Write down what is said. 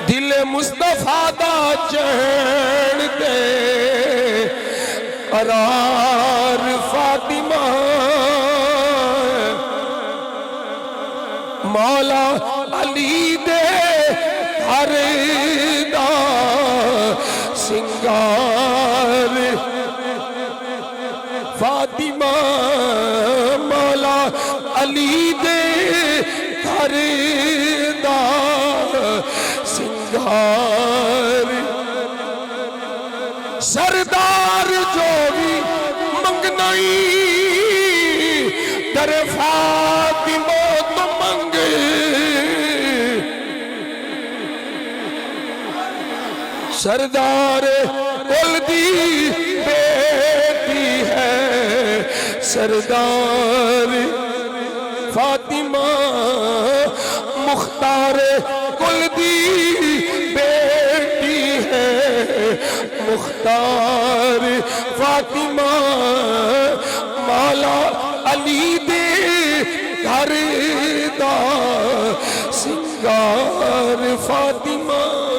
دل مصطفیٰ دا چین دے قرار فاطمہ مولا علی دے گھر دا سنگار فاطمہ مولا علی دے گھر دا سنگار سردار جو بھی منگنائی در فاطمہ تو منگے سردار کل دی بیٹی ہے سردار فاطمہ مختار کل دی بیٹی ہے مختار فاطمہ مولا علی دے گھر دا سنگار فاطمہ